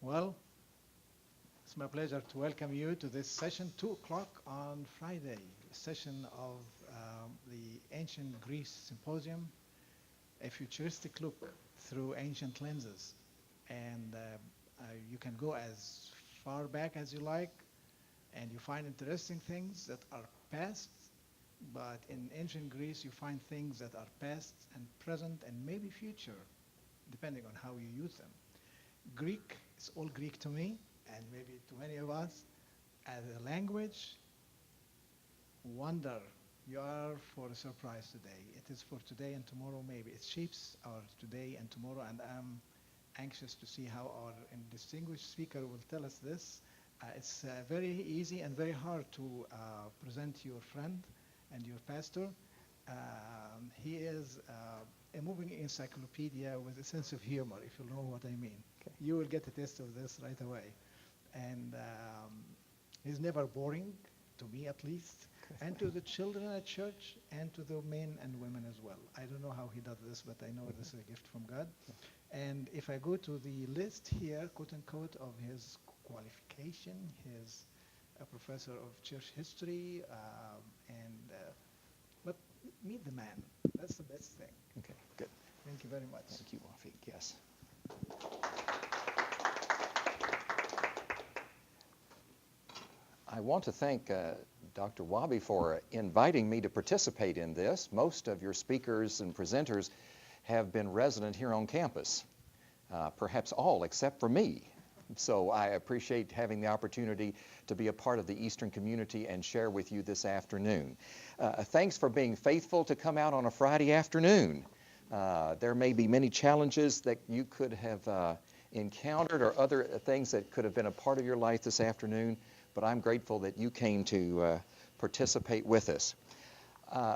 Well, it's my pleasure to welcome you to this session, 2 o'clock on Friday, session of the Ancient Greece Symposium, a futuristic look through ancient lenses. And you can go as far back as you like, and you find interesting things that are past, but in ancient Greece, you find things that are past and present and maybe future, depending on how you use them. Greek is all Greek to me, and maybe to many of us. As a language, wonder. You are for a surprise today. It is for today and tomorrow, maybe. It shapes our today and tomorrow, and I'm anxious to see how our distinguished speaker will tell us this. It's very easy and very hard to present your friend and your pastor. He is a moving encyclopedia with a sense of humor, if you know what I mean. Okay. You will get a taste of this right away. And he's never boring, to me at least, and to the children at church, and to the men and women as well. I don't know how he does this, but I know this is a gift from God. And if I go to the list here, quote unquote, of his qualification, he's a professor of church history, but meet the man. That's the best thing. Okay, good. Thank you very much. Thank you, Wafik. Yes. I want to thank Dr. Wabi for inviting me to participate in this. Most of your speakers and presenters have been resident here on campus, perhaps all except for me. So I appreciate having the opportunity to be a part of the Eastern community and share with you this afternoon. Thanks for being faithful to come out on a Friday afternoon. There may be many challenges that you could have encountered or other things that could have been a part of your life this afternoon, but I'm grateful that you came to participate with us.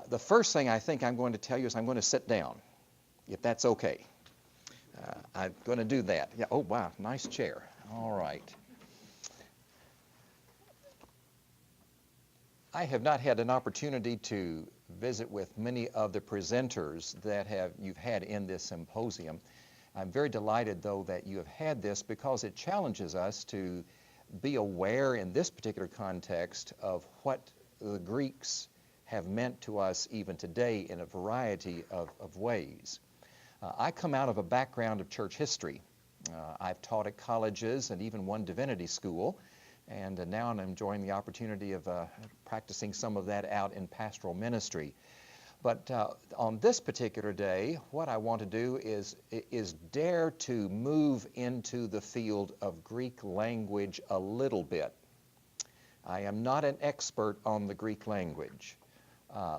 The first thing I think I'm going to tell you is I'm going to sit down, if that's okay. I'm going to do that. Yeah. Oh, wow. Nice chair. All right. I have not had an opportunity to visit with many of the presenters that you've had in this symposium. I'm very delighted, though, that you have had this because it challenges us to be aware in this particular context of what the Greeks have meant to us even today in a variety of ways. I come out of a background of church history. I've taught at colleges and even one divinity school, and now I'm enjoying the opportunity of practicing some of that out in pastoral ministry. But on this particular day, what I want to do is dare to move into the field of Greek language a little bit. I am not an expert on the Greek language.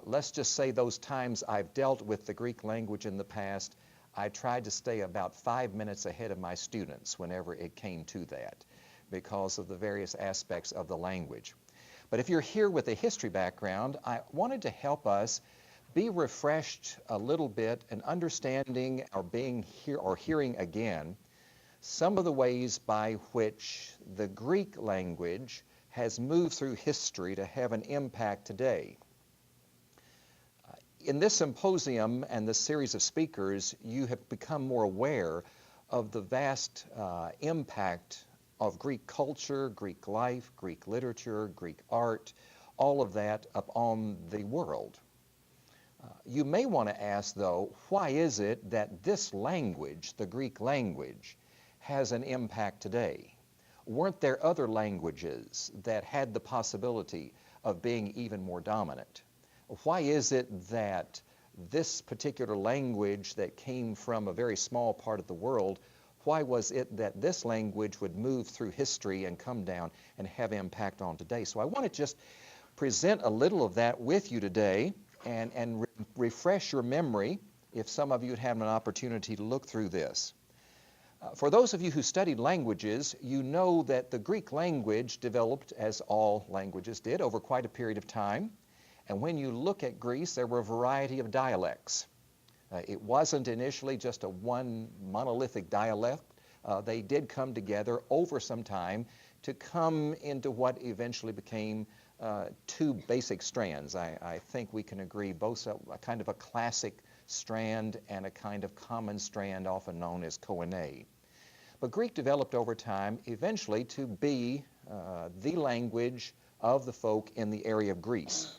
Let's just say those times I've dealt with the Greek language in the past, I tried to stay about 5 minutes ahead of my students whenever it came to that because of the various aspects of the language. But if you're here with a history background, I wanted to help us be refreshed a little bit in understanding or being here or hearing again some of the ways by which the Greek language has moved through history to have an impact today. In this symposium and this series of speakers, you have become more aware of the vast impact of Greek culture, Greek life, Greek literature, Greek art, all of that upon the world. You may want to ask, though, why is it that this language, the Greek language, has an impact today? Weren't there other languages that had the possibility of being even more dominant? Why is it that this particular language that came from a very small part of the world, why was it that this language would move through history and come down and have impact on today? So I want to just present a little of that with you today and refresh your memory if some of you would have an opportunity to look through this. For those of you who studied languages, you know that the Greek language developed, as all languages did, over quite a period of time. And when you look at Greece, there were a variety of dialects. It wasn't initially just a one monolithic dialect. They did come together over some time to come into what eventually became two basic strands. I think we can agree both a kind of a classic strand and a kind of common strand often known as Koine. But Greek developed over time eventually to be the language of the folk in the area of Greece.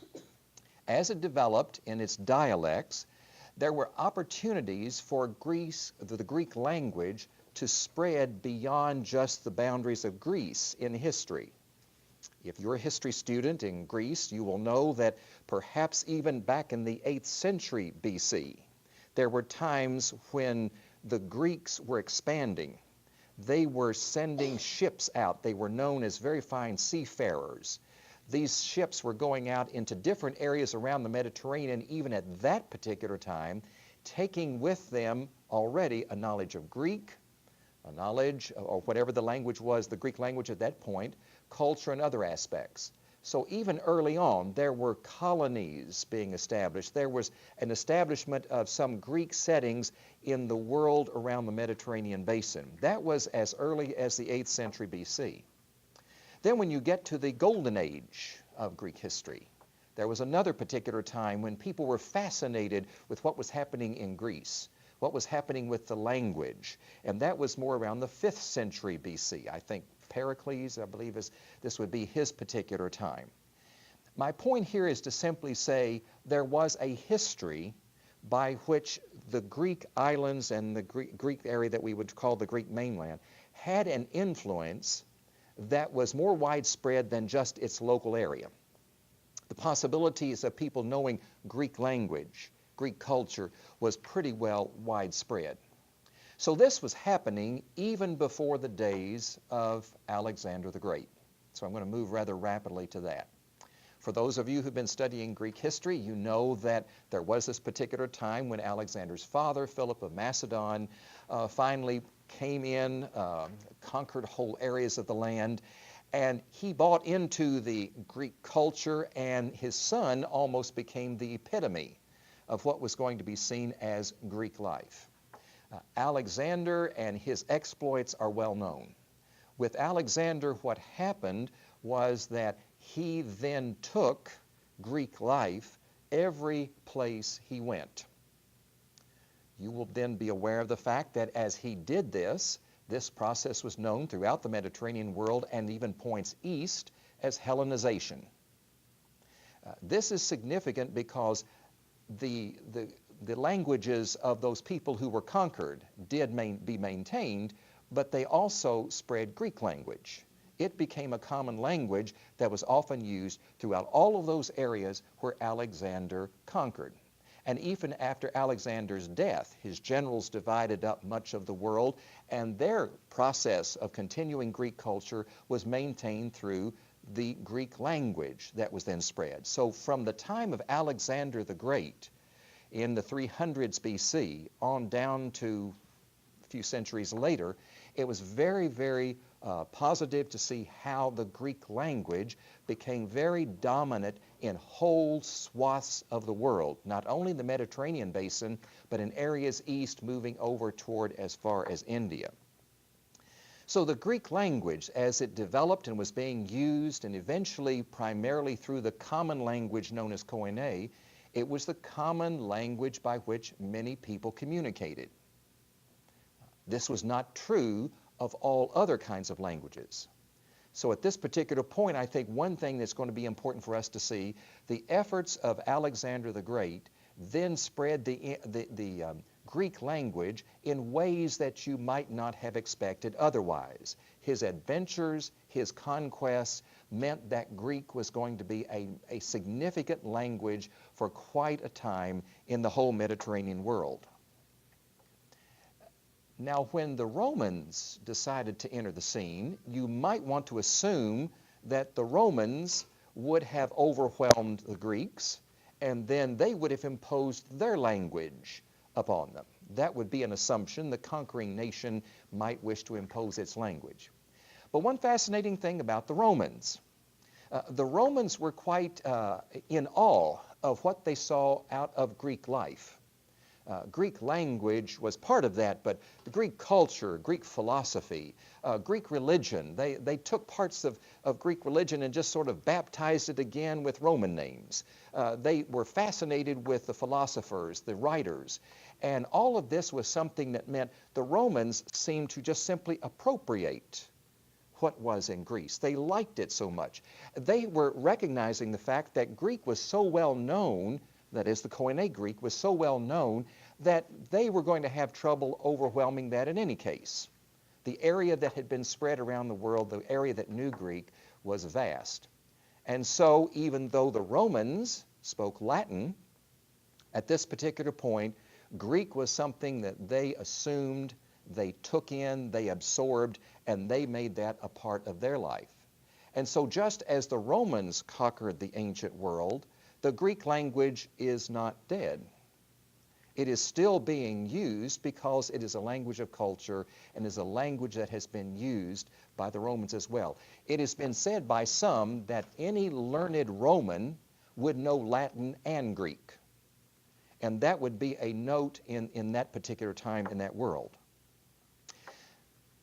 As it developed in its dialects, there were opportunities for the Greek language to spread beyond just the boundaries of Greece in history. If you're a history student in Greece, you will know that perhaps even back in the 8th century BC, there were times when the Greeks were expanding. They were sending ships out. They were known as very fine seafarers. These ships were going out into different areas around the Mediterranean, even at that particular time, taking with them already a knowledge of Greek, a knowledge, or whatever the language was, the Greek language at that point, culture and other aspects. So even early on, there were colonies being established. There was an establishment of some Greek settings in the world around the Mediterranean basin. That was as early as the 8th century BC. Then when you get to the golden age of Greek history, there was another particular time when people were fascinated with what was happening in Greece, what was happening with the language, and that was more around the 5th century BC. I think Pericles, I believe, this would be his particular time. My point here is to simply say there was a history by which the Greek islands and the Greek area that we would call the Greek mainland had an influence that was more widespread than just its local area. The possibilities of people knowing Greek language, Greek culture, was pretty well widespread. So this was happening even before the days of Alexander the Great. So I'm going to move rather rapidly to that. For those of you who've been studying Greek history, you know that there was this particular time when Alexander's father, Philip of Macedon, finally came in, conquered whole areas of the land, and he bought into the Greek culture, and his son almost became the epitome of what was going to be seen as Greek life. Alexander and his exploits are well known. With Alexander, what happened was that he then took Greek life every place he went. You will then be aware of the fact that as he did this, this process was known throughout the Mediterranean world and even points east as Hellenization. This is significant because the languages of those people who were conquered did be maintained, but they also spread Greek language. It became a common language that was often used throughout all of those areas where Alexander conquered. And even after Alexander's death, his generals divided up much of the world, and their process of continuing Greek culture was maintained through the Greek language that was then spread. So from the time of Alexander the Great in the 300s BC on down to a few centuries later, it was very, very positive to see how the Greek language became very dominant in whole swaths of the world, not only the Mediterranean basin, but in areas east moving over toward as far as India. So the Greek language, as it developed and was being used, and eventually primarily through the common language known as Koine, it was the common language by which many people communicated. This was not true of all other kinds of languages. So at this particular point, I think one thing that's going to be important for us to see, the efforts of Alexander the Great then spread the Greek language in ways that you might not have expected otherwise. His adventures, his conquests meant that Greek was going to be a significant language for quite a time in the whole Mediterranean world. Now, when the Romans decided to enter the scene, you might want to assume that the Romans would have overwhelmed the Greeks, and then they would have imposed their language upon them. That would be an assumption. The conquering nation might wish to impose its language. But one fascinating thing about the Romans were quite in awe of what they saw out of Greek life. Greek language was part of that, but the Greek culture, Greek philosophy, Greek religion, they took parts of Greek religion and just sort of baptized it again with Roman names. They were fascinated with the philosophers, the writers, and all of this was something that meant the Romans seemed to just simply appropriate what was in Greece. They liked it so much. They were recognizing the fact that Greek was so well known, that is, the Koine Greek was so well known, that they were going to have trouble overwhelming that in any case. The area that had been spread around the world, the area that knew Greek, was vast. And so, even though the Romans spoke Latin, at this particular point, Greek was something that they assumed, they took in, they absorbed, and they made that a part of their life. And so just as the Romans conquered the ancient world, the Greek language is not dead. It is still being used because it is a language of culture and is a language that has been used by the Romans as well. It has been said by some that any learned Roman would know Latin and Greek. And that would be a note in that particular time in that world.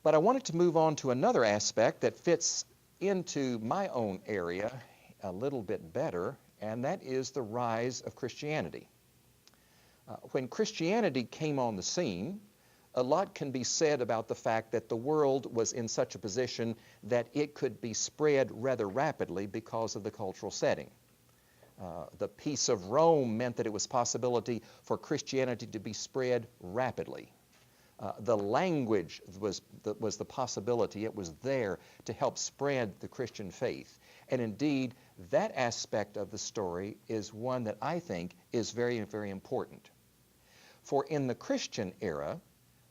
But I wanted to move on to another aspect that fits into my own area a little bit better, and that is the rise of Christianity. When Christianity came on the scene, a lot can be said about the fact that the world was in such a position that it could be spread rather rapidly because of the cultural setting. The peace of Rome meant that it was possibility for Christianity to be spread rapidly. The language was the possibility. It was there to help spread the Christian faith. And indeed, that aspect of the story is one that I think is very, very important. For in the Christian era,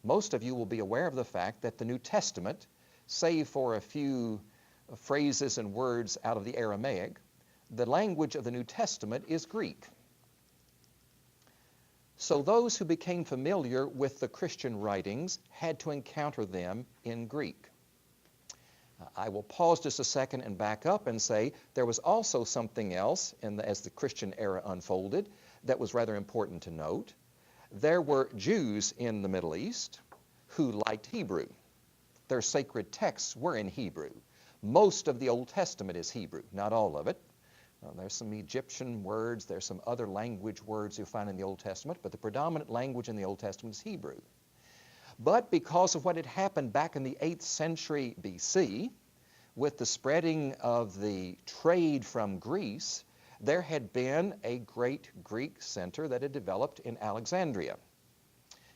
most of you will be aware of the fact that the New Testament, save for a few phrases and words out of the Aramaic, the language of the New Testament is Greek. So those who became familiar with the Christian writings had to encounter them in Greek. I will pause just a second and back up and say there was also something else as the Christian era unfolded that was rather important to note. There were Jews in the Middle East who liked Hebrew. Their sacred texts were in Hebrew. Most of the Old Testament is Hebrew, not all of it. There's some Egyptian words, there's some other language words you'll find in the Old Testament, but the predominant language in the Old Testament is Hebrew. But because of what had happened back in the 8th century BC, with the spreading of the trade from Greece, there had been a great Greek center that had developed in Alexandria.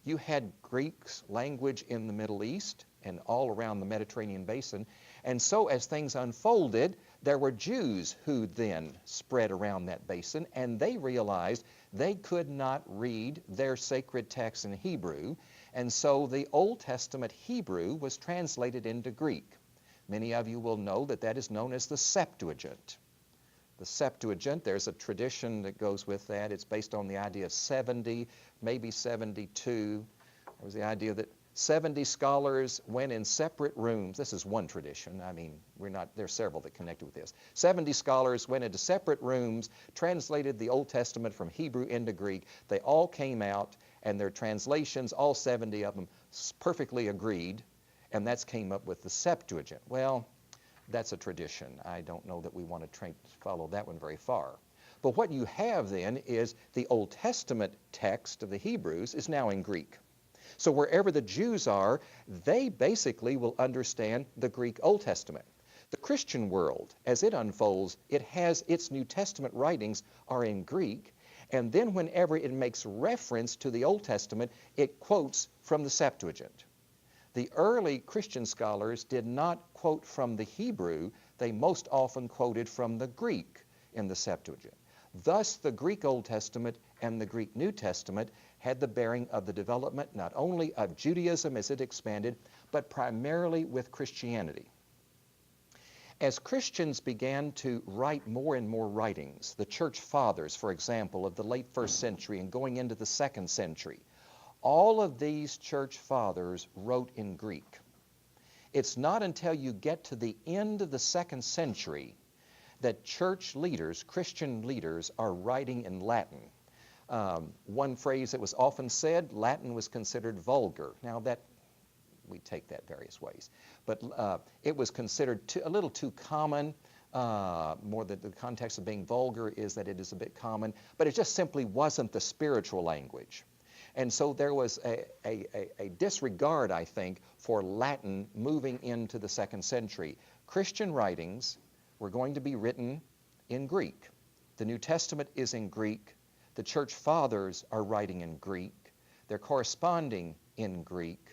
You had Greek language in the Middle East and all around the Mediterranean basin, and so as things unfolded, there were Jews who then spread around that basin, and they realized they could not read their sacred texts in Hebrew, and so the Old Testament Hebrew was translated into Greek. Many of you will know that that is known as the Septuagint. The Septuagint, there's a tradition that goes with that. It's based on the idea of 70, maybe 72. There was the idea that 70 scholars went in separate rooms. This is one tradition. I mean, there's several that connected with this. 70 scholars went into separate rooms, translated the Old Testament from Hebrew into Greek. They all came out, and their translations, all 70 of them, perfectly agreed, and that's came up with the Septuagint. Well, that's a tradition. I don't know that we want to follow that one very far. But what you have then is the Old Testament text of the Hebrews is now in Greek. So wherever the Jews are, they basically will understand the Greek Old Testament. The Christian world, as it unfolds, it has its New Testament writings are in Greek, and then whenever it makes reference to the Old Testament, it quotes from the Septuagint. The early Christian scholars did not quote from the Hebrew. They most often quoted from the Greek in the Septuagint. Thus, the Greek Old Testament and the Greek New Testament had the bearing of the development not only of Judaism as it expanded, but primarily with Christianity. As Christians began to write more and more writings, the church fathers, for example, of the late 1st century and going into the 2nd century, all of these church fathers wrote in Greek. It's not until you get to the end of the 2nd century that church leaders, Christian leaders, are writing in Latin. One phrase that was often said, Latin was considered vulgar. Now that, we take that various ways. But it was considered a little too common. More that the context of being vulgar is that it is a bit common, but it just simply wasn't the spiritual language. And so there was a disregard, I think, for Latin moving into the 2nd century. Christian writings were going to be written in Greek. The New Testament is in Greek. The church fathers are writing in Greek. They're corresponding in Greek.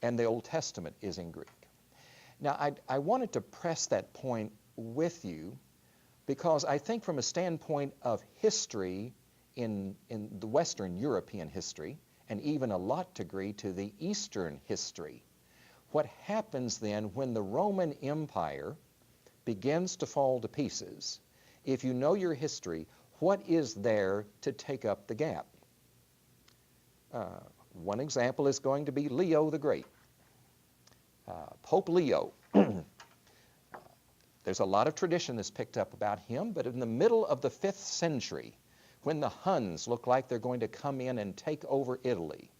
And the Old Testament is in Greek. Now, I wanted to press that point with you because I think from a standpoint of history in the Western European history, and even a lot degree to the Eastern history, what happens then when the Roman Empire begins to fall to pieces, if you know your history, what is there to take up the gap? One example is going to be Leo the Great. Pope Leo. There's a lot of tradition that's picked up about him, but in the middle of the 5th century, when the Huns look like they're going to come in and take over Italy,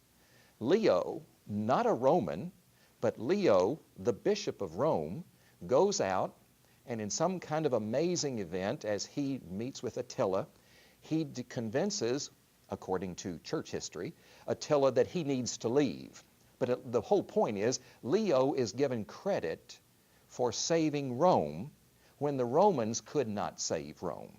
Leo, not a Roman, but Leo, the Bishop of Rome, goes out and in some kind of amazing event, as he meets with Attila, he convinces, according to church history, Attila that he needs to leave. But the whole point is, Leo is given credit for saving Rome when the Romans could not save Rome.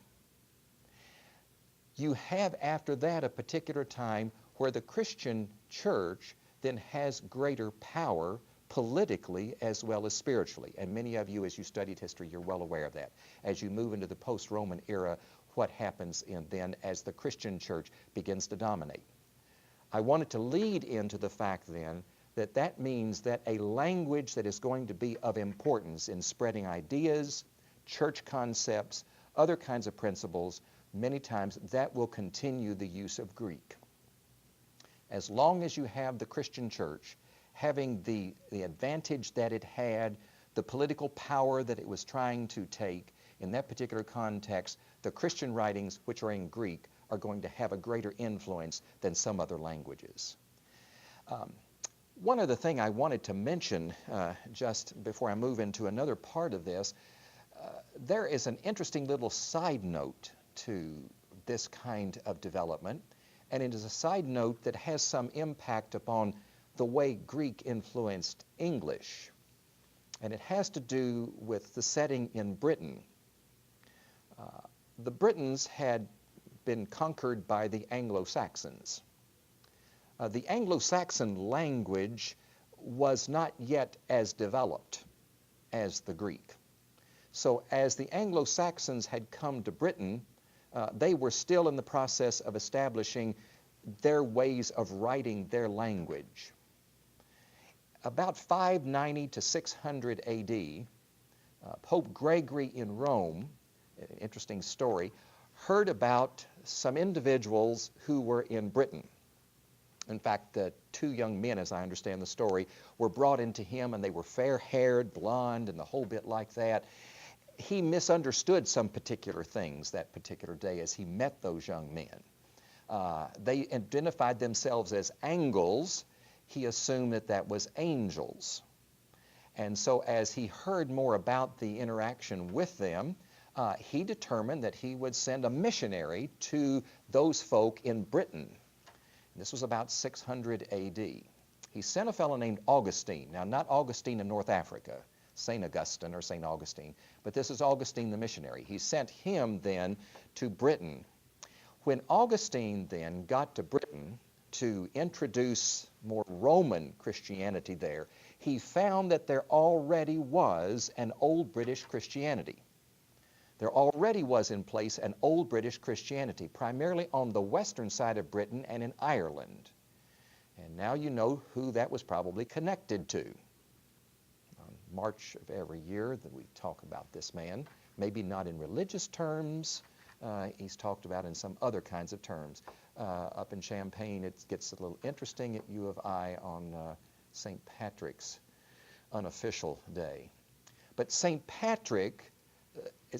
You have after that a particular time where the Christian church then has greater power politically as well as spiritually. And many of you, as you studied history, you're well aware of that. As you move into the post-Roman era, what happens then as the Christian church begins to dominate. I wanted to lead into the fact then that that means that a language that is going to be of importance in spreading ideas, church concepts, other kinds of principles, many times that will continue the use of Greek. As long as you have the Christian church having the advantage that it had, the political power that it was trying to take, in that particular context, the Christian writings, which are in Greek, are going to have a greater influence than some other languages. One other thing I wanted to mention just before I move into another part of this, there is an interesting little side note to this kind of development, and it is a side note that has some impact upon the way Greek influenced English, and it has to do with the setting in Britain. The Britons had been conquered by the Anglo-Saxons. The Anglo-Saxon language was not yet as developed as the Greek. So as the Anglo-Saxons had come to Britain, they were still in the process of establishing their ways of writing their language. About 590 to 600 AD, Pope Gregory in Rome, an interesting story, heard about some individuals who were in Britain. In fact, the 2 young men, as I understand the story, were brought into him, and they were fair-haired, blonde, and the whole bit like that. He misunderstood some particular things that particular day as he met those young men. They identified themselves as Angles. He assumed that that was angels. And so as he heard more about the interaction with them, he determined that he would send a missionary to those folk in Britain. This was about 600 AD. He sent a fellow named Augustine. Now, not Augustine in North Africa, St. Augustine or St. Augustine, but this is Augustine the missionary. He sent him then to Britain. When Augustine then got to Britain to introduce more Roman Christianity there, he found that there already was an old British Christianity. There already was in place an old British Christianity, primarily on the western side of Britain and in Ireland. And now you know who that was probably connected to. On March of every year that we talk about this man, maybe not in religious terms, he's talked about in some other kinds of terms. Up in Champaign, it gets a little interesting at U of I on St. Patrick's unofficial day. But St. Patrick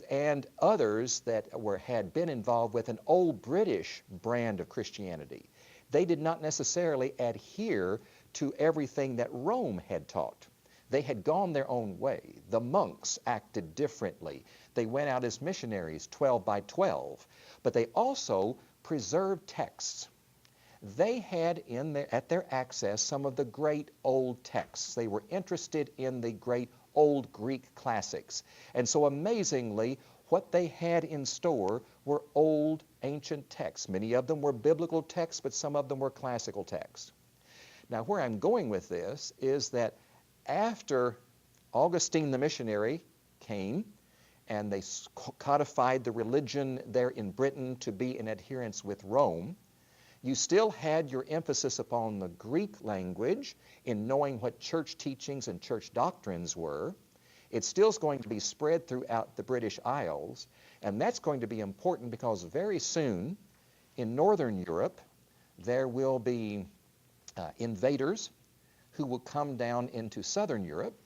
and others that had been involved with an old British brand of Christianity. They did not necessarily adhere to everything that Rome had taught. They had gone their own way. The monks acted differently. They went out as missionaries, 12 by 12. But they also preserved texts. They had at their access some of the great old texts. They were interested in the great old Greek classics. And so amazingly, what they had in store were old ancient texts. Many of them were biblical texts, but some of them were classical texts. Now, where I'm going with this is that after Augustine the missionary came and they codified the religion there in Britain to be in adherence with Rome, you still had your emphasis upon the Greek language in knowing what church teachings and church doctrines were. It still is going to be spread throughout the British Isles, and that's going to be important because very soon in Northern Europe there will be invaders who will come down into Southern Europe.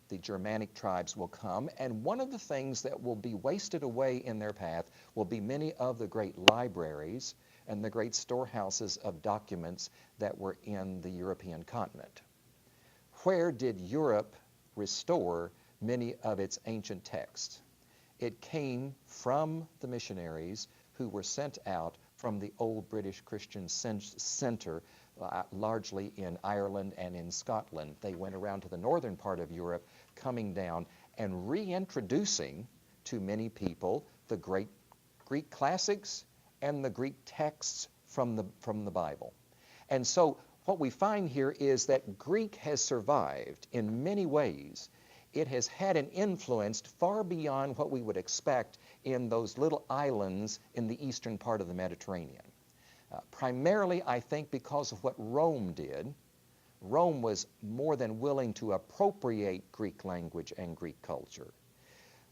The Germanic tribes will come, and one of the things that will be wasted away in their path will be many of the great libraries and the great storehouses of documents that were in the European continent. Where did Europe restore many of its ancient texts? It came from the missionaries who were sent out from the old British Christian center, largely in Ireland and in Scotland. They went around to the northern part of Europe, coming down and reintroducing to many people the great Greek classics and the Greek texts from the Bible. And so what we find here is that Greek has survived in many ways. It has had an influence far beyond what we would expect in those little islands in the eastern part of the Mediterranean. Primarily, I think, because of what Rome did. Rome was more than willing to appropriate Greek language and Greek culture.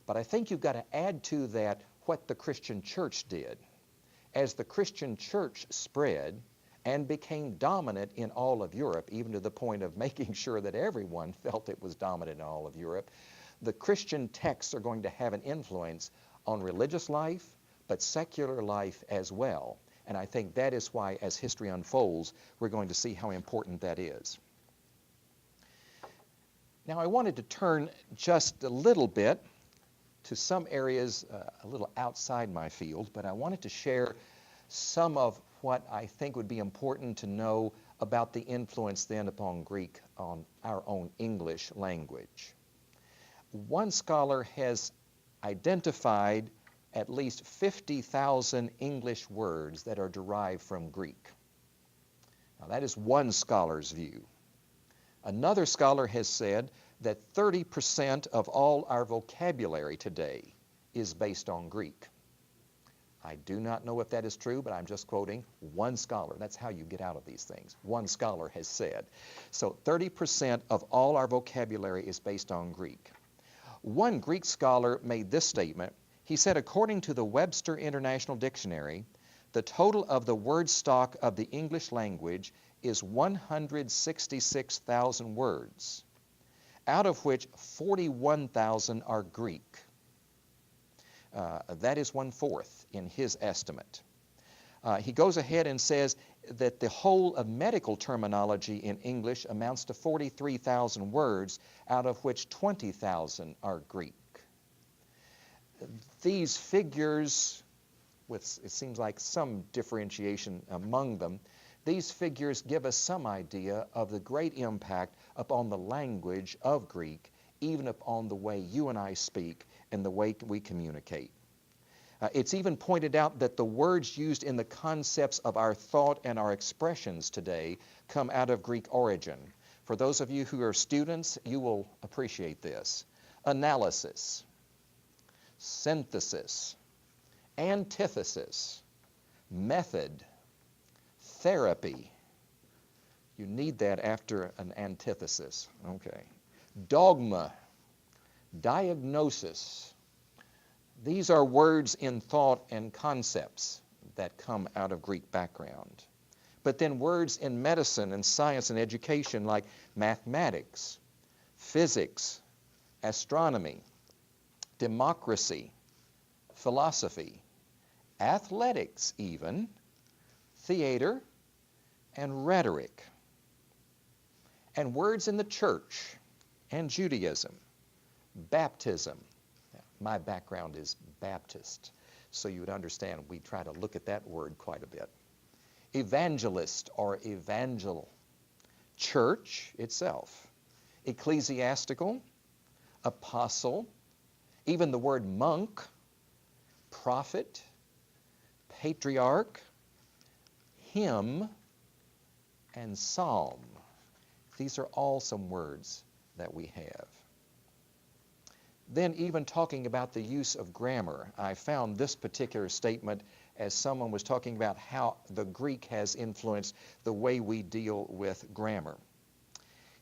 But I think you've got to add to that what the Christian church did. As the Christian church spread and became dominant in all of Europe, even to the point of making sure that everyone felt it was dominant in all of Europe, the Christian texts are going to have an influence on religious life, but secular life as well. And I think that is why, as history unfolds, we're going to see how important that is. Now, I wanted to turn just a little bit to some areas a little outside my field, but I wanted to share some of what I think would be important to know about the influence then upon Greek on our own English language. One scholar has identified at least 50,000 English words that are derived from Greek. Now, that is one scholar's view. Another scholar has said that 30% of all our vocabulary today is based on Greek. I do not know if that is true, but I'm just quoting one scholar. That's how you get out of these things. One scholar has said. So 30% of all our vocabulary is based on Greek. One Greek scholar made this statement. He said, according to the Webster International Dictionary, the total of the word stock of the English language is 166,000 words, out of which 41,000 are Greek. That is 1/4 in his estimate. He goes ahead and says that the whole of medical terminology in English amounts to 43,000 words, out of which 20,000 are Greek. These figures, with it seems like some differentiation among them, these figures give us some idea of the great impact upon the language of Greek, even upon the way you and I speak and the way we communicate. It's even pointed out that the words used in the concepts of our thought and our expressions today come out of Greek origin. For those of you who are students, you will appreciate this. Analysis, synthesis, antithesis, method, therapy. You need that after an antithesis. Okay. Dogma, diagnosis. These are words in thought and concepts that come out of Greek background. But then words in medicine and science and education like mathematics, physics, astronomy, democracy, philosophy, athletics even, theater, and rhetoric, and words in the church and Judaism, baptism. My background is Baptist, so you would understand we try to look at that word quite a bit. Evangelist or evangel, church itself, ecclesiastical, apostle, even the word monk, prophet, patriarch, hymn, and psalm. These are all some words that we have. Then even talking about the use of grammar, I found this particular statement as someone was talking about how the Greek has influenced the way we deal with grammar.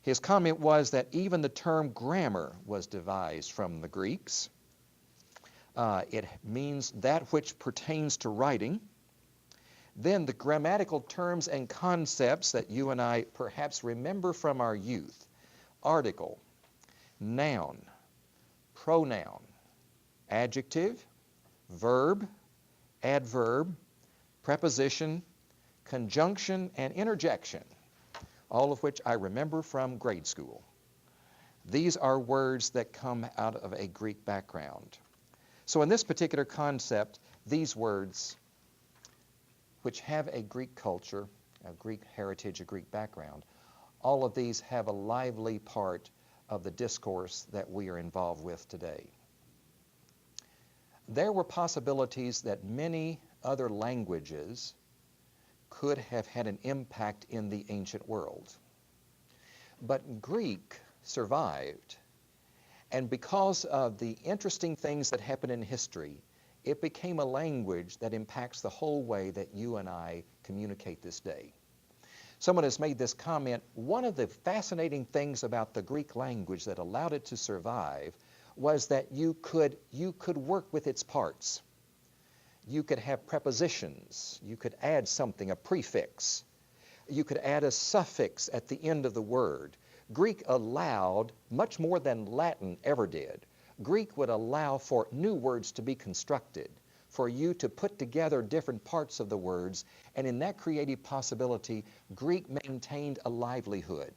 His comment was that even the term grammar was devised from the Greeks. It means that which pertains to writing. Then the grammatical terms and concepts that you and I perhaps remember from our youth: article, noun, pronoun, adjective, verb, adverb, preposition, conjunction, and interjection, all of which I remember from grade school. These are words that come out of a Greek background. So in this particular concept, these words, which have a Greek culture, a Greek heritage, a Greek background, all of these have a lively part of the discourse that we are involved with today. There were possibilities that many other languages could have had an impact in the ancient world. But Greek survived, and because of the interesting things that happened in history, it became a language that impacts the whole way that you and I communicate this day. Someone has made this comment: one of the fascinating things about the Greek language that allowed it to survive was that you could work with its parts. You could have prepositions. You could add something, a prefix. You could add a suffix at the end of the word. Greek allowed, much more than Latin ever did, Greek would allow for new words to be constructed, for you to put together different parts of the words, and in that creative possibility, Greek maintained a livelihood.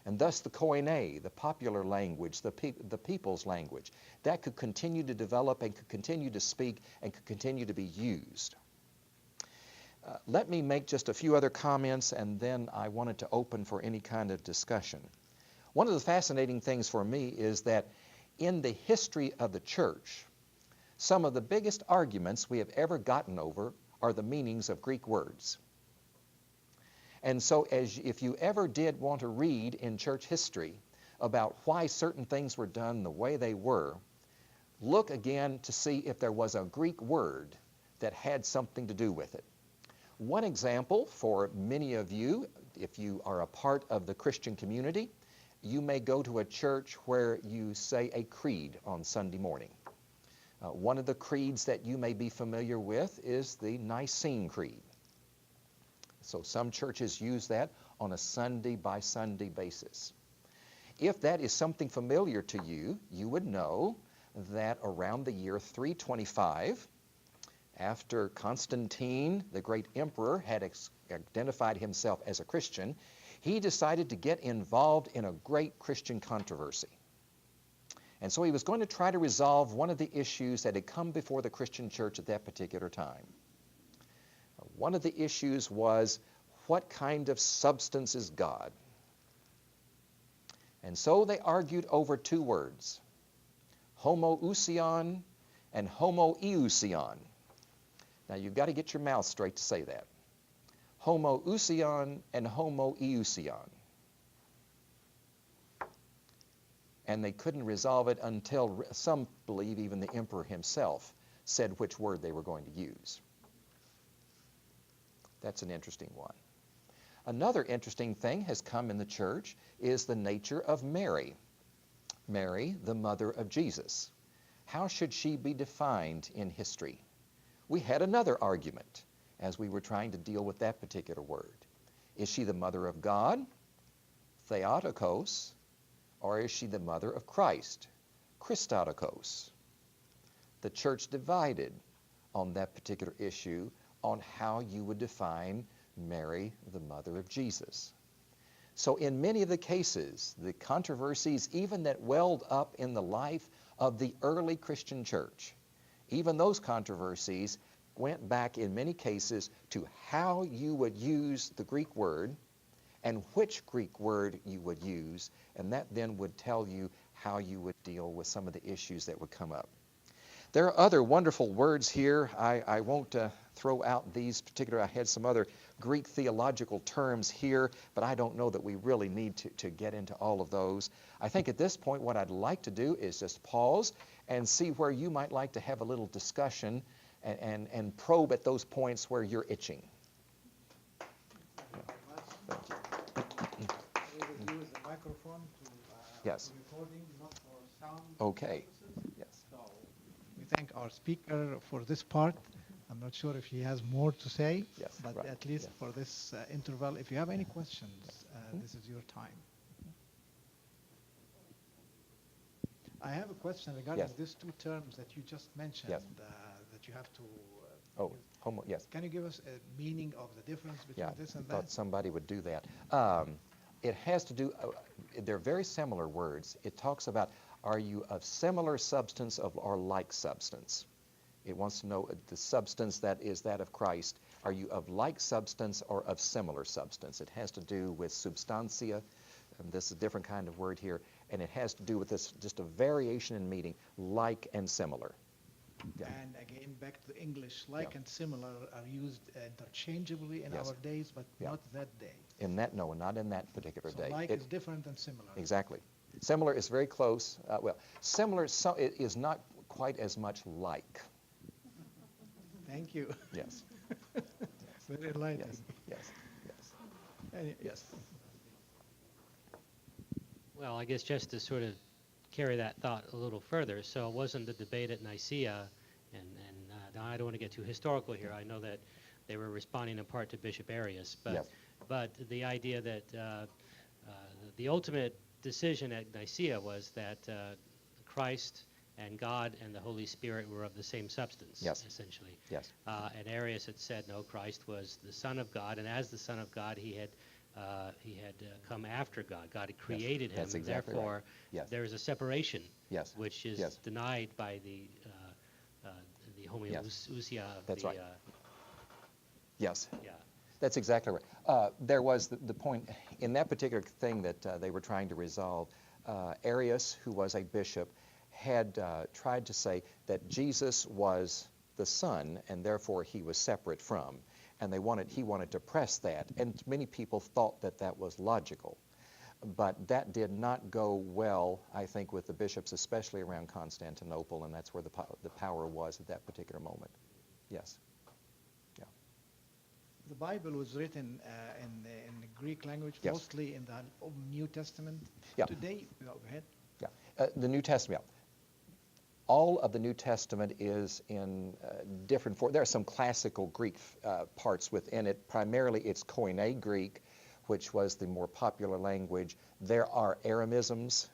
And thus the koine, the popular language, the people's language, that could continue to develop and could continue to speak and could continue to be used. Let me make just a few other comments, and then I wanted to open for any kind of discussion. One of the fascinating things for me is that in the history of the church, some of the biggest arguments we have ever gotten over are the meanings of Greek words. And so if you ever did want to read in church history about why certain things were done the way they were, look again to see if there was a Greek word that had something to do with it. One example for many of you, if you are a part of the Christian community, you may go to a church where you say a creed on Sunday morning. One of the creeds that you may be familiar with is the Nicene Creed. So some churches use that on a Sunday by Sunday basis. If that is something familiar to you, you would know that around the year 325, after Constantine, the great emperor, had identified himself as a Christian, he decided to get involved in a great Christian controversy. And so he was going to try to resolve one of the issues that had come before the Christian church at that particular time. One of the issues was, what kind of substance is God? And so they argued over two words, homoousion and homoiousion. Now you've got to get your mouth straight to say that. Homoousion and homoiousion. And they couldn't resolve it until some believe even the emperor himself said which word they were going to use. That's an interesting one. Another interesting thing has come in the church is the nature of Mary. Mary, the mother of Jesus. How should she be defined in history? We had another argument as we were trying to deal with that particular word. Is she the mother of God, Theotokos, or is she the mother of Christ, Christotokos? the church divided on that particular issue on how you would define Mary, the mother of Jesus. So in many of the cases, the controversies even that welled up in the life of the early Christian church, even those controversies went back in many cases to how you would use the Greek word and which Greek word you would use, and that then would tell you how you would deal with some of the issues that would come up. There are other wonderful words here. I won't throw out these particular. I had some other Greek theological terms here, but I don't know that we really need to get into all of those. I think at this point what I'd like to do is just pause and see where you might like to have a little discussion and probe at those points where you're itching. Thank you. We will use the microphone to Yes. for recording, not for sound Okay. purposes. Yes. So we thank our speaker for this part. I'm not sure if he has more to say, Yes, but right. at least Yes. for this interval, if you have any questions, this is your time. I have a question regarding Yes. these two terms that you just mentioned, Yes. that you have to. Oh, yes. Can you give us a meaning of the difference between Yeah, this and I thought that? somebody would do that. It has to do, they're very similar words. It talks about, are you of similar substance or like substance? It wants to know the substance that is that of Christ. Are you of like substance or of similar substance? It has to do with substantia, and this is a different kind of word here, and it has to do with this, just a variation in meaning, like and similar. Yeah. And again, back to English, like Yeah. and similar are used interchangeably in Yes. our days, but Yeah. not that day. In that, no, not in that particular So day. like is different than similar. Exactly. Similar is very close. Similar it is not quite as much like. Thank you. Yes. Very enlightening. Yes. Yes. Yes. Well, I guess just to sort of carry that thought a little further, so it wasn't the debate at Nicaea, and now I don't want to get too historical here. I know that they were responding in part to Bishop Arius, but Yes. but the idea that the ultimate decision at Nicaea was that Christ and God and the Holy Spirit were of the same substance, Yes. essentially. Yes. And Arius had said, no, Christ was the Son of God, and as the Son of God, he had come after God. God had created him, That's and exactly therefore right. Yes. there is a separation, Yes. which is Yes. denied by the homoousia of That's the right. Yes. yeah. That's exactly right. There was the point in that particular thing that they were trying to resolve. Arius, who was a bishop, had tried to say that Jesus was the Son, and therefore he was separate from. And he wanted to press that. And many people thought that that was logical. But that did not go well, I think, with the bishops, especially around Constantinople, and that's where the power was at that particular moment. Yes. Yeah. The Bible was written in the Greek language, Yes. mostly in the New Testament. Yeah. Today, go ahead. Yeah. The New Testament. All of the New Testament is in different form. There are some classical Greek parts within it. Primarily, it's Koine Greek, which was the more popular language. There are Aramisms.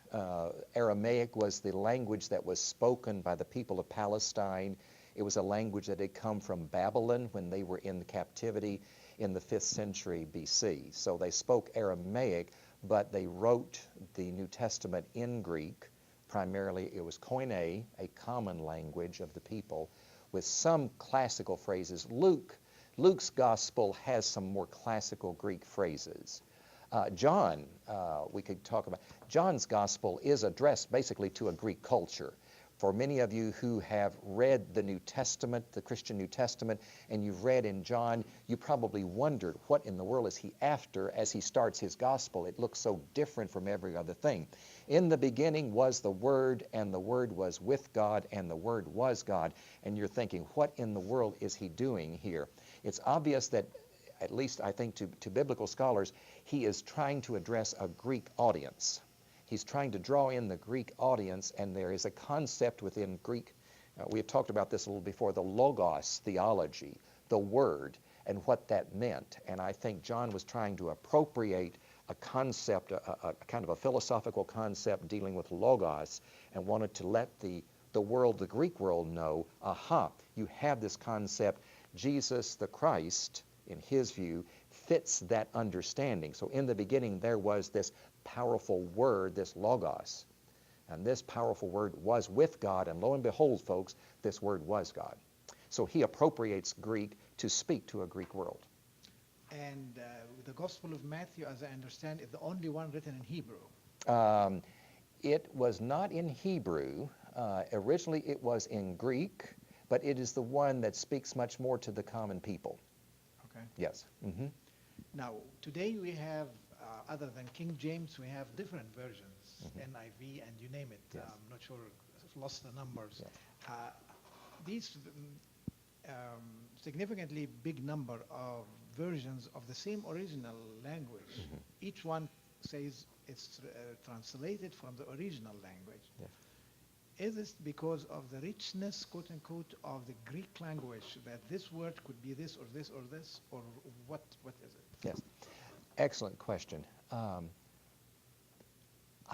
Aramaic was the language that was spoken by the people of Palestine. It was a language that had come from Babylon when they were in captivity in the 5th century BC. So they spoke Aramaic, but they wrote the New Testament in Greek. Primarily, it was Koine, a common language of the people, with some classical phrases. Luke's gospel has some more classical Greek phrases. John, we could talk about. John's gospel is addressed basically to a Greek culture. For many of you who have read the New Testament, the Christian New Testament, and you've read in John, you probably wondered, what in the world is he after as he starts his gospel? It looks so different from every other thing. In the beginning was the Word, and the Word was with God, and the Word was God. And you're thinking, what in the world is he doing here? It's obvious that, at least I think to biblical scholars, he is trying to address a Greek audience. He's trying to draw in the Greek audience, and there is a concept within Greek. We have talked about this a little before, the logos theology, the Word, and what that meant. And I think John was trying to appropriate a concept, a kind of a philosophical concept dealing with logos, and wanted to let the the Greek world know, aha, you have this concept, Jesus the Christ, in his view, fits that understanding. So in the beginning there was this powerful word, this logos, and this powerful word was with God, and lo and behold, folks, this word was God. So he appropriates Greek to speak to a Greek world. And the Gospel of Matthew, as I understand, is the only one written in Hebrew. It was not in Hebrew. Originally it was in Greek, but it is the one that speaks much more to the common people. Okay. Yes. Mm-hmm. Now, today we have, other than King James, we have different versions, NIV and you name it. Yes. I'm not sure, I've lost the numbers. Yes. These significantly big number of versions of the same original language. Each one says it's translated from the original language. Yes. Is this because of the richness, quote unquote, of the Greek language, that this word could be this or this or this, or what is it? Yes. Excellent question. I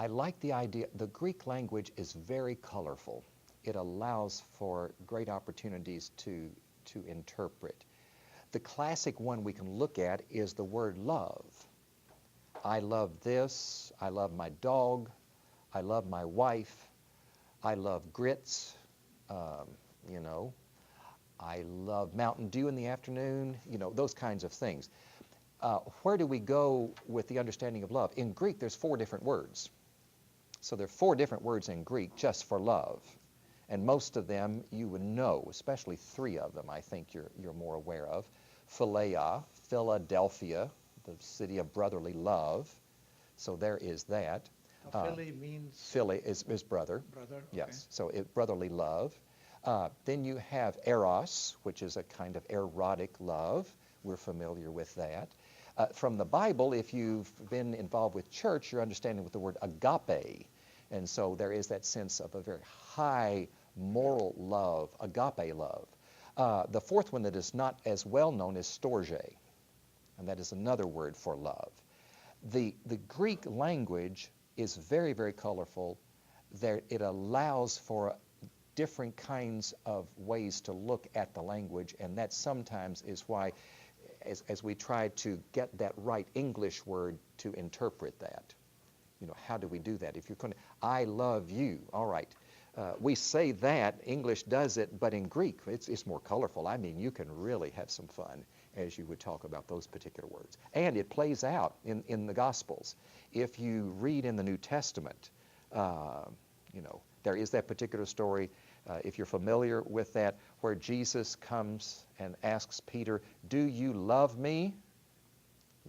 like the idea. The Greek language is very colorful. It allows for great opportunities to interpret. The classic one we can look at is the word love. I love this. I love my dog. I love my wife. I love grits. You know, I love Mountain Dew in the afternoon. You know, those kinds of things. Where do we go with the understanding of love? In Greek, there's 4 different words. So there are 4 different words in Greek just for love. And most of them you would know, especially 3 of them I think you're more aware of. Philia, Philadelphia, the city of brotherly love. So there is that. Philly means? Philly is brother. Brother, Yes, okay. so brotherly love. Then you have eros, which is a kind of erotic love. We're familiar with that. From the Bible, if you've been involved with church, you're understanding with the word agape. And so there is that sense of a very high moral love, agape love. The 4th one that is not as well known is storge, and that is another word for love. The Greek language is very, very colorful. It allows for different kinds of ways to look at the language, and that sometimes is why, as we try to get that right English word to interpret that. You know, how do we do that? If you're going to, I love you, all right. We say that, English does it, but in Greek, it's more colorful. I mean, you can really have some fun as you would talk about those particular words. And it plays out in the Gospels. If you read in the New Testament, you know, there is that particular story, if you're familiar with that, where Jesus comes and asks Peter, do you love me?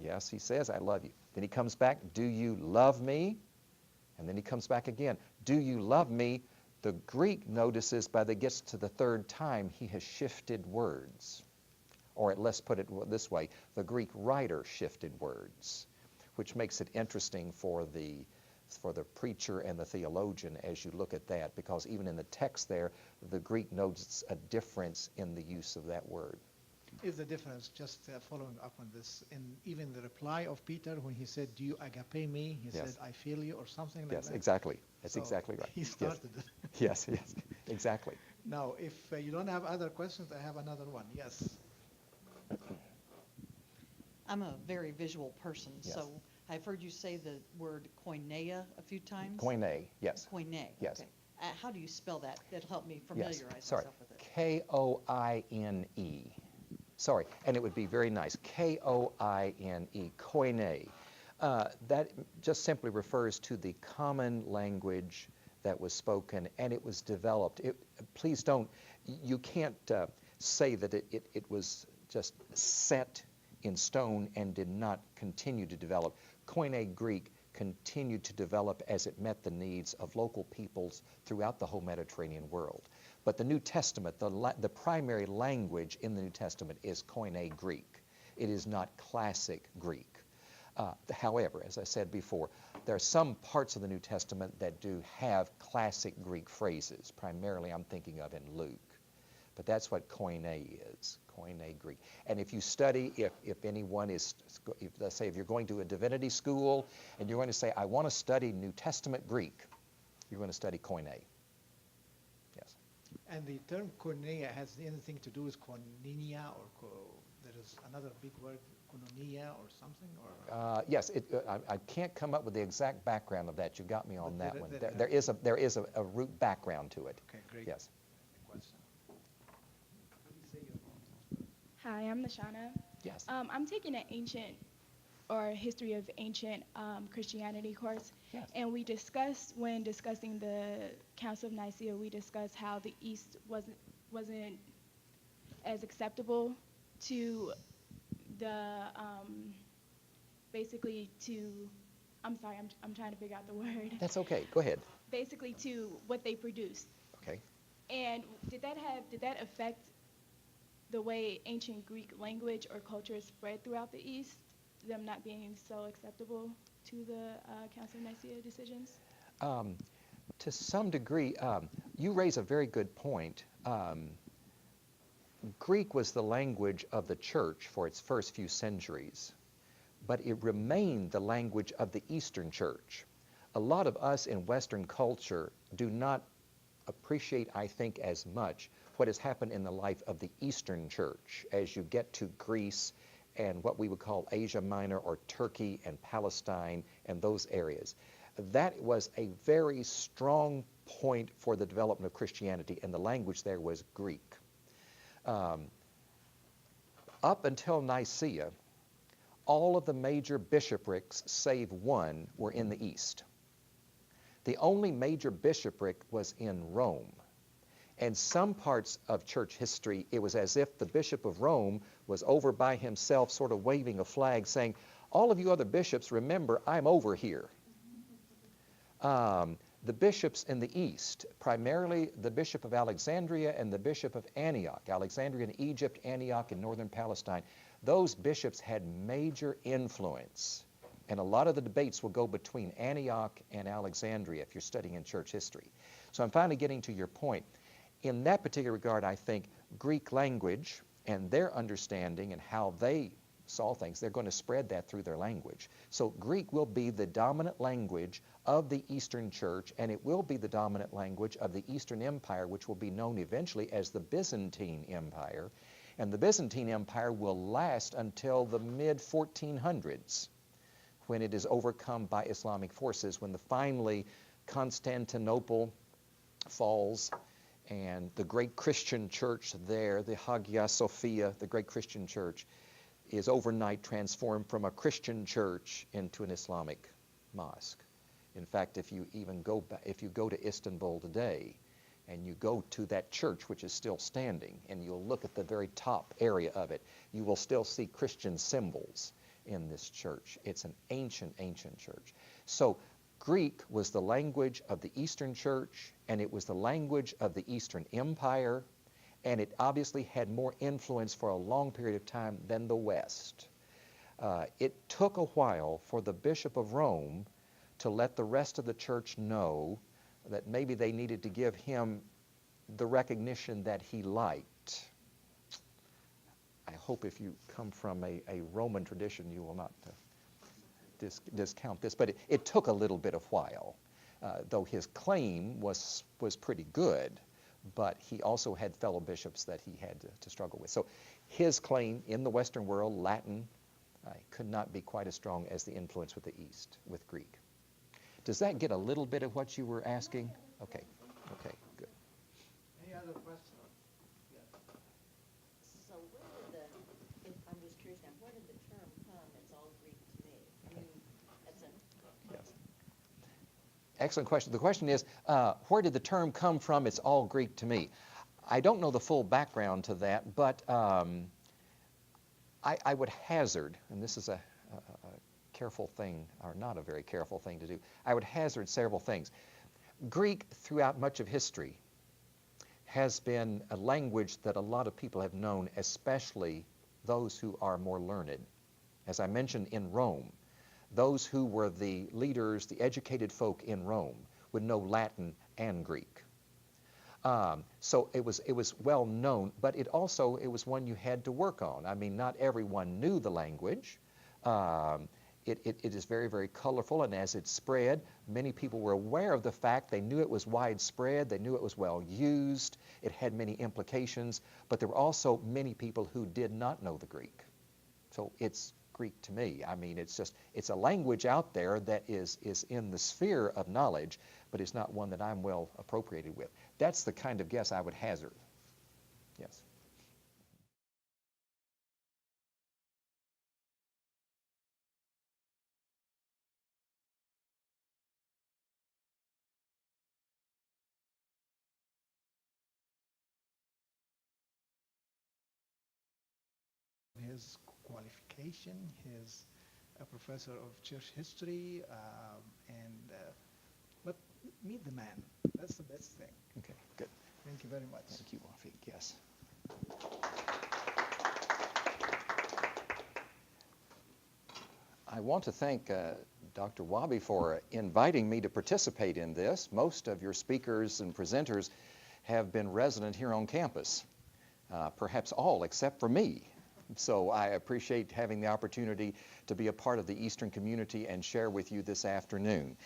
Yes, he says, I love you. Then he comes back, do you love me? And then he comes back again, do you love me? The Greek notices by the gets to the 3rd time, he has shifted words. Or let's put it this way, the Greek writer shifted words, which makes it interesting for the preacher and the theologian as you look at that, because even in the text there, the Greek notes a difference in the use of that word. Is the difference, just following up on this, in even the reply of Peter when he said, do you agape me? He Yes. said, I feel you, or something like Yes, that? exactly. That's So exactly right. He started it. Yes, yes, exactly. Now, if you don't have other questions, I have another one. Yes. I'm a very visual person, Yes. so I've heard you say the word koinonia a few times. Koine, yes. Koine. Yes. Okay. How do you spell that? That'll help me Yes, familiarize sorry. myself with it. K-O-I-N-E. Sorry, and it would be very nice. K-O-I-N-E, koine. That just simply refers to the common language that was spoken, and it was developed. Please don't, you can't say that it was just set in stone and did not continue to develop. Koine Greek continued to develop as it met the needs of local peoples throughout the whole Mediterranean world. But the New Testament, the primary language in the New Testament is Koine Greek. It is not classic Greek. However, as I said before, there are some parts of the New Testament that do have classic Greek phrases. Primarily I'm thinking of in Luke. But that's what Koine is, Koine Greek. And if you study, if anyone is, let's say if you're going to a divinity school and you're going to say, I want to study New Testament Greek, you're going to study Koine. Yes. And the term koinonia has anything to do with koinonia or there is another big word, koinonia or something? Or Yes, I can't come up with the exact background of that. You got me on But that one. there- There is a root background to it. Okay, great. Yes. Question. How do you say your name? Hi, I'm Nashana. Yes. I'm taking an ancient or history of ancient Christianity course. Yes. And we discussed, when discussing the Council of Nicaea, we discussed how the East wasn't as acceptable to the, basically to, I'm sorry, I'm trying to figure out the word. That's okay. Go ahead. Basically to what they produced. Okay. And did that affect the way ancient Greek language or culture spread throughout the East, them not being so acceptable to the Council of Nicaea decisions? To some degree, you raise a very good point. Greek was the language of the church for its first few centuries, but it remained the language of the Eastern church. A lot of us in Western culture do not appreciate, I think, as much what has happened in the life of the Eastern church as you get to Greece and what we would call Asia Minor or Turkey and Palestine and those areas. That was a very strong point for the development of Christianity, and the language there was Greek. Up until Nicaea, all of the major bishoprics, save one, were in the East. The only major bishopric was in Rome. And some parts of church history, it was as if the Bishop of Rome was over by himself, sort of waving a flag saying, all of you other bishops, remember, I'm over here. The bishops in the East, primarily the Bishop of Alexandria and the Bishop of Antioch, Alexandria in Egypt, Antioch in northern Palestine, those bishops had major influence. And a lot of the debates will go between Antioch and Alexandria if you're studying in church history. So I'm finally getting to your point. In that particular regard, I think Greek language and their understanding and how they saw things, they're going to spread that through their language. So Greek will be the dominant language of the Eastern Church, and it will be the dominant language of the Eastern Empire, which will be known eventually as the Byzantine Empire. And the Byzantine Empire will last until the mid-1400s, when it is overcome by Islamic forces, when finally Constantinople falls, and the great Christian church there, the Hagia Sophia, the great Christian church, is overnight transformed from a Christian church into an Islamic mosque. In fact, if you go to Istanbul today, and you go to that church, which is still standing, and you'll look at the very top area of it, you will still see Christian symbols in this church. It's an ancient, ancient church. So Greek was the language of the Eastern Church, and it was the language of the Eastern Empire, and it obviously had more influence for a long period of time than the West. It took a while for the Bishop of Rome to let the rest of the church know that maybe they needed to give him the recognition that he liked. I hope if you come from a Roman tradition, you will not discount this, but it took a little bit of while, though his claim was pretty good, but he also had fellow bishops that he had to struggle with. So his claim in the Western world, Latin, could not be quite as strong as the influence with the East, with Greek. Does that get a little bit of what you were asking? Okay, okay, good. Any other questions? So I'm just curious now, where did the term come, it's all Greek to me? I mean, Yes. Excellent question. The question is, where did the term come from? It's all Greek to me. I don't know the full background to that, but I would hazard, and this is a careful thing, or not a very careful thing to do, I would hazard several things. Greek, throughout much of history, has been a language that a lot of people have known, especially those who are more learned. As I mentioned, in Rome, those who were the leaders, the educated folk in Rome, would know Latin and Greek. So it was well known, but it was one you had to work on. I mean, not everyone knew the language. it is very, very colorful, and as it spread, many people were aware of the fact. They knew it was widespread. They knew it was well used. It had many implications, but there were also many people who did not know the Greek. So it's Greek to me. I mean, it's a language out there that is in the sphere of knowledge, but it's not one that I'm well appropriated with. That's the kind of guess I would hazard. Yes. His qualification, his a professor of church history, but meet the man. That's the best thing. Okay, good. Thank you very much. Thank you, Wafiq. Yes. I want to thank Dr. Wabi for inviting me to participate in this. Most of your speakers and presenters have been resident here on campus, perhaps all except for me. So I appreciate having the opportunity to be a part of the Eastern community and share with you this afternoon.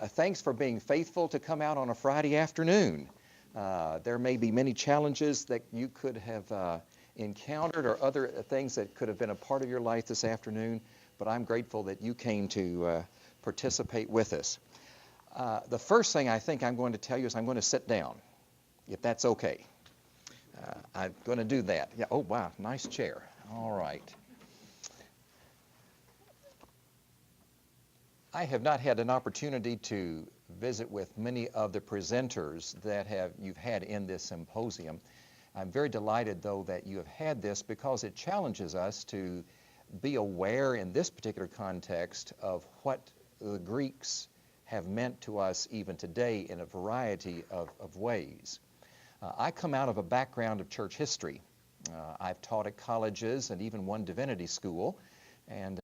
Thanks for being faithful to come out on a Friday afternoon. There may be many challenges that you could have encountered or other things that could have been a part of your life this afternoon, but I'm grateful that you came to participate with us. The first thing I think I'm going to tell you is I'm going to sit down, if that's okay. I'm going to do that. Yeah. Oh, wow. Nice chair. All right. I have not had an opportunity to visit with many of the presenters that you've had in this symposium. I'm very delighted, though, that you have had this because it challenges us to be aware in this particular context of what the Greeks have meant to us even today in a variety of ways. I come out of a background of church history. I've taught at colleges and even one divinity school, and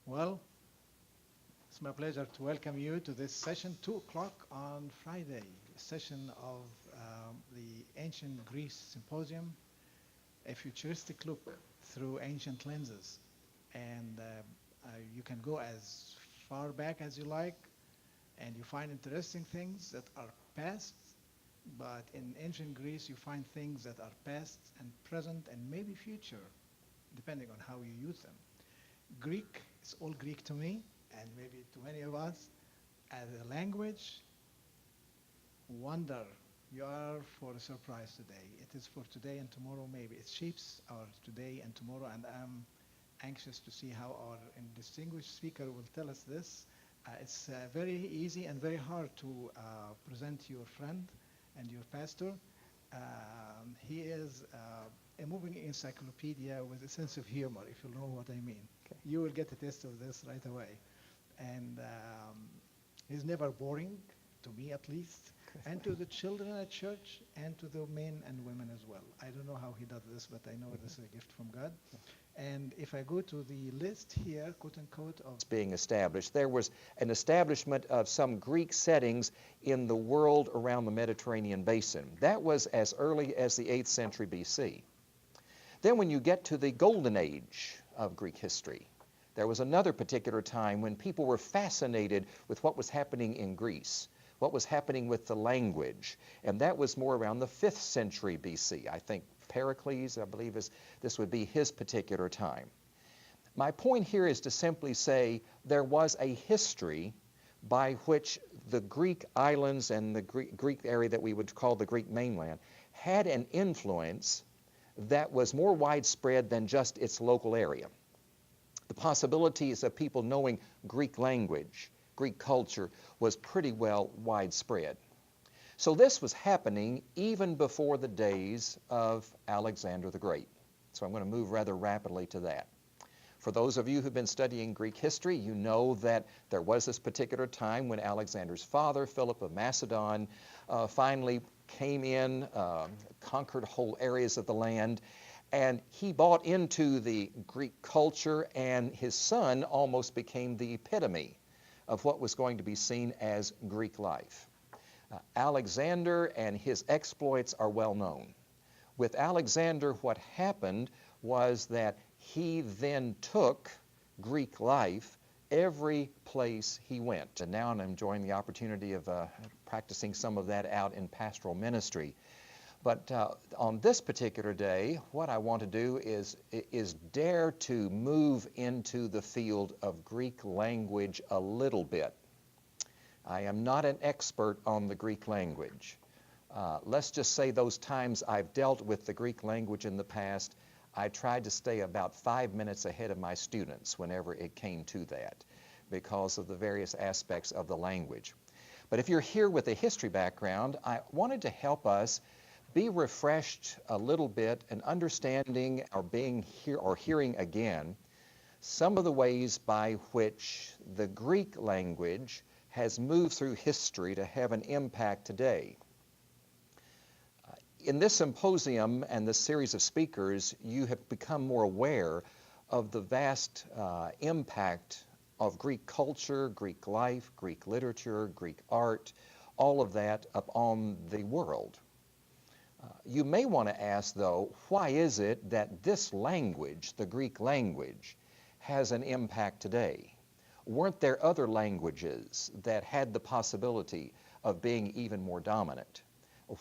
Well, it's my pleasure to welcome you to this session, 2 o'clock on Friday, session of the Ancient Greece Symposium, a futuristic look through ancient lenses. And you can go as far back as you like, and you find interesting things that are past, but in ancient Greece you find things that are past and present and maybe future, depending on how you use them. Greek is all Greek to me, and maybe to many of us. As a language, wonder. You are for a surprise today. It is for today and tomorrow maybe. It shapes our today and tomorrow, and I'm anxious to see how our distinguished speaker will tell us this. It's very easy and very hard to present your friend and your pastor. He is a moving encyclopedia with a sense of humor, if you know what I mean. Okay. You will get a taste of this right away. And he's never boring, to me at least, and to the children at church, and to the men and women as well. I don't know how he does this, but I know this is a gift from God. And if I go to the list here, quote unquote, of being established, there was an establishment of some Greek settings in the world around the Mediterranean basin. That was as early as the 8th century BC. Then when you get to the golden age of Greek history, there was another particular time when people were fascinated with what was happening in Greece, what was happening with the language, and that was more around the 5th century BC. I think Pericles, I believe, this would be his particular time. My point here is to simply say there was a history by which the Greek islands and the Greek area that we would call the Greek mainland had an influence that was more widespread than just its local area. The possibilities of people knowing Greek language, Greek culture, was pretty well widespread. So this was happening even before the days of Alexander the Great. So I'm going to move rather rapidly to that. For those of you who've been studying Greek history, you know that there was this particular time when Alexander's father, Philip of Macedon, finally came in, conquered whole areas of the land, And he bought into the Greek culture, and his son almost became the epitome of what was going to be seen as Greek life. Alexander and his exploits are well known. With Alexander, what happened was that he then took Greek life every place he went. And now I'm enjoying the opportunity of practicing some of that out in pastoral ministry. But on this particular day, what I want to do is dare to move into the field of Greek language a little bit. I am not an expert on the Greek language. Let's just say those times I've dealt with the Greek language in the past, I tried to stay about 5 minutes ahead of my students whenever it came to that because of the various aspects of the language. But if you're here with a history background, I wanted to help us be refreshed a little bit in understanding or being here or hearing again some of the ways by which the Greek language has moved through history to have an impact today. In this symposium and this series of speakers, you have become more aware of the vast impact of Greek culture, Greek life, Greek literature, Greek art, all of that upon the world. You may want to ask, though, why is it that this language, the Greek language, has an impact today? Weren't there other languages that had the possibility of being even more dominant?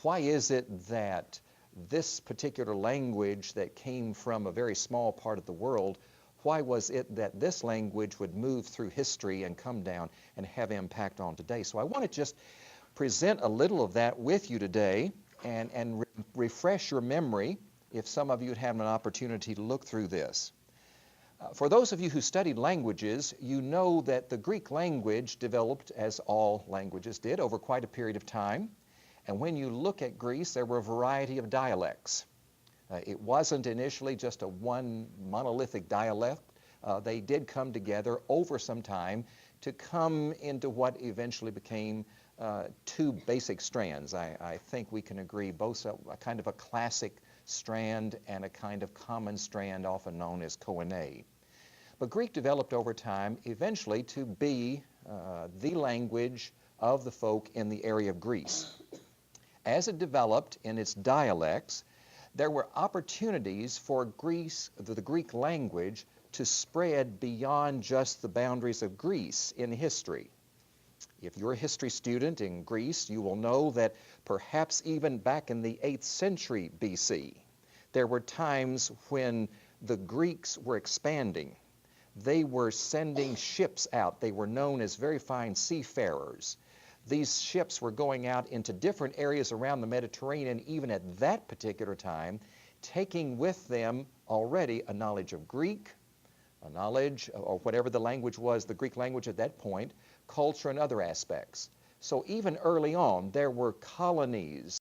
Why is it that this particular language that came from a very small part of the world, why was it that this language would move through history and come down and have impact on today? So I want to just present a little of that with you today and refresh your memory if some of you would have an opportunity to look through this. For those of you who studied languages, you know that the Greek language developed, as all languages did, over quite a period of time. And when you look at Greece, there were a variety of dialects. It wasn't initially just a one monolithic dialect. They did come together over some time to come into what eventually became two basic strands. I think we can agree both a kind of a classic strand and a kind of common strand often known as Koine. But Greek developed over time eventually to be the language of the folk in the area of Greece. As it developed in its dialects, there were opportunities for the Greek language to spread beyond just the boundaries of Greece in history. If you're a history student in Greece, you will know that perhaps even back in the 8th century BC, there were times when the Greeks were expanding. They were sending ships out. They were known as very fine seafarers. These ships were going out into different areas around the Mediterranean, even at that particular time, taking with them already a knowledge of Greek, a knowledge, or whatever the language was, the Greek language at that point, culture and other aspects. So even early on, there were colonies